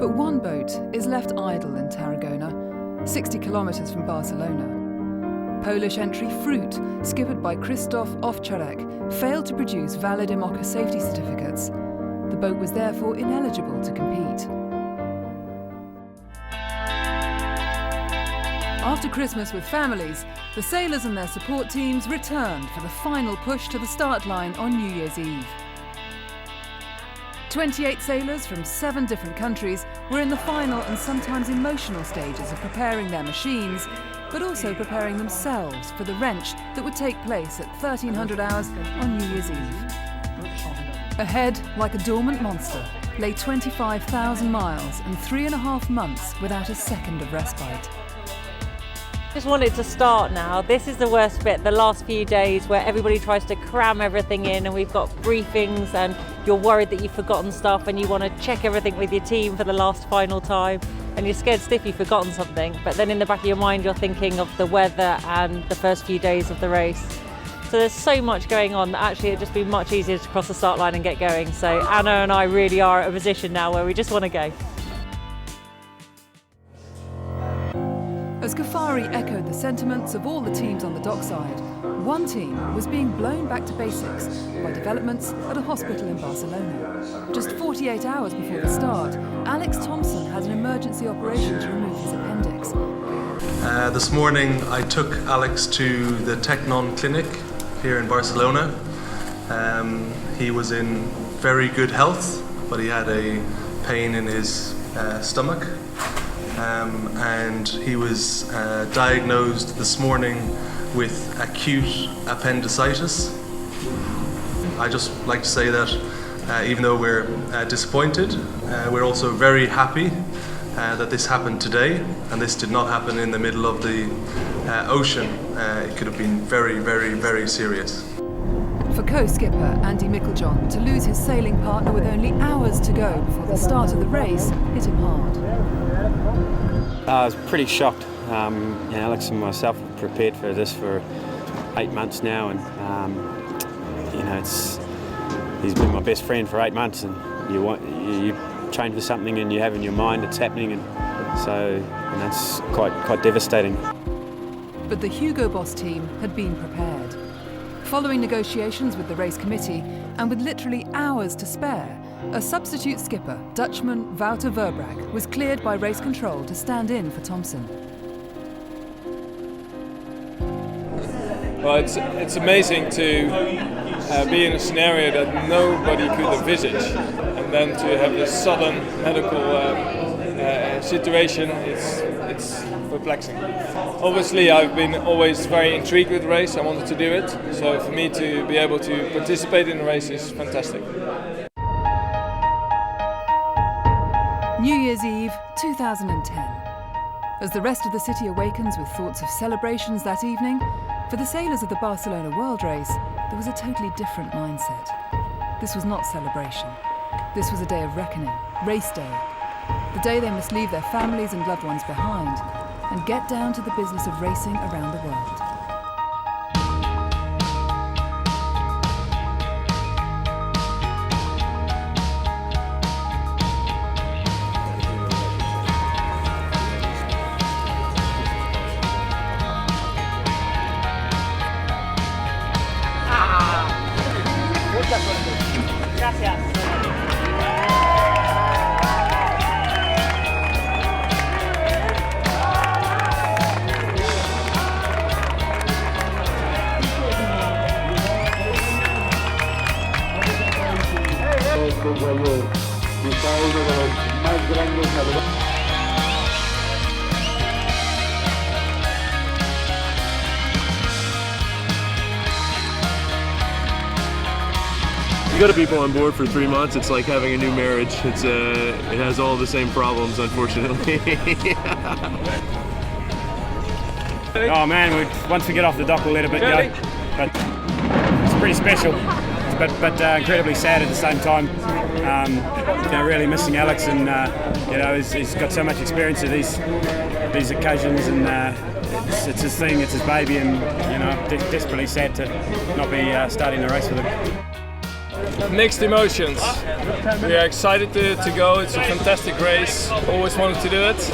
But one boat is left idle in Tarragona, 60 kilometres from Barcelona. Polish entry Fruit, skippered by Krzysztof Owczarek, failed to produce valid IMOCA safety certificates. The boat was therefore ineligible to compete. After Christmas with families, the sailors and their support teams returned for the final push to the start line on New Year's Eve. 28 sailors from 7 different countries were in the final and sometimes emotional stages of preparing their machines, but also preparing themselves for the wrench that would take place at 1300 hours on New Year's Eve. Ahead, like a dormant monster, lay 25,000 miles and 3.5 months without a second of respite. Just want it to start now. This is the worst bit, the last few days where everybody tries to cram everything in and we've got briefings and you're worried that you've forgotten stuff and you want to check everything with your team for the last final time and you're scared stiff you've forgotten something, but then in the back of your mind you're thinking of the weather and the first few days of the race. So there's so much going on that actually it'd just be much easier to cross the start line and get going. So Anna and I really are at a position now where we just want to go. As Kafari echoed the sentiments of all the teams on the dockside, one team was being blown back to basics by developments at a hospital in Barcelona. Just 48 hours before the start, Alex Thompson had an emergency operation to remove his appendix. This morning I took Alex to the Technon clinic here in Barcelona. He was in very good health, but he had a pain in his stomach. And he was diagnosed this morning with acute appendicitis. I just like to say that even though we're disappointed, we're also very happy that this happened today, and this did not happen in the middle of the ocean. It could have been very, very, very serious. For co-skipper Andy Mickeljohn to lose his sailing partner with only hours to go before the start of the race hit him hard. I was pretty shocked. Alex and myself have prepared for this for 8 months now, and he's been my best friend for 8 months, and you train for something and you have in your mind it's happening, and that's quite devastating. But the Hugo Boss team had been prepared. Following negotiations with the race committee and with literally hours to spare, a substitute skipper, Dutchman Wouter Verbrugge, was cleared by race control to stand in for Thompson. Well, it's amazing to be in a scenario that nobody could envisage, and then to have this sudden medical situation, it's perplexing. Obviously, I've been always very intrigued with the race. I wanted to do it, so for me to be able to participate in the race is fantastic. New Year's Eve 2010. As the rest of the city awakens with thoughts of celebrations that evening, for the sailors of the Barcelona World Race, there was a totally different mindset. This was not celebration. This was a day of reckoning, race day. The day they must leave their families and loved ones behind and get down to the business of racing around the world. Gracias. You got to people on board for 3 months. It's like having a new marriage. It has all the same problems, unfortunately. Oh man, once we get off the dock we'll let a bit go. But it's pretty special, but incredibly sad at the same time. Really missing Alex, and he's got so much experience at these occasions, and it's his thing, it's his baby, and desperately sad to not be starting the race with him. Mixed emotions. We are excited to go. It's a fantastic race. Always wanted to do it,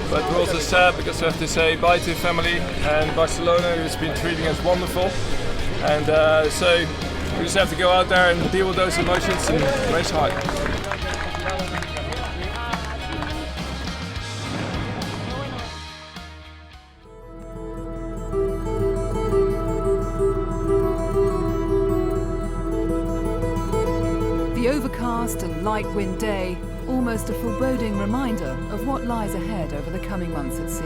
but we're also sad because we have to say bye to family and Barcelona, who's been treating us wonderful. And so we just have to go out there and deal with those emotions and race hard. The overcast and light wind day, almost a foreboding reminder of what lies ahead over the coming months at sea.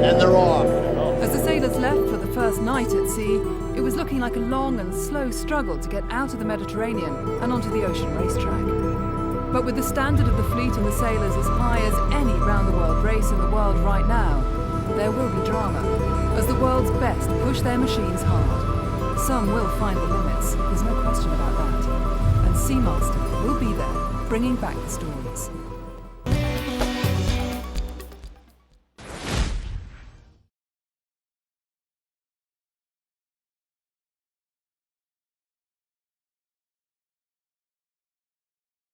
And they're off. As the sailors left for the first night at sea, it was looking like a long and slow struggle to get out of the Mediterranean and onto the ocean racetrack. But with the standard of the fleet and the sailors as high as any round-the-world race in the world right now, there will be drama, as the world's best push their machines hard. Some will find the limits, there's no question about that. And Seamaster will be there, bringing back the stories.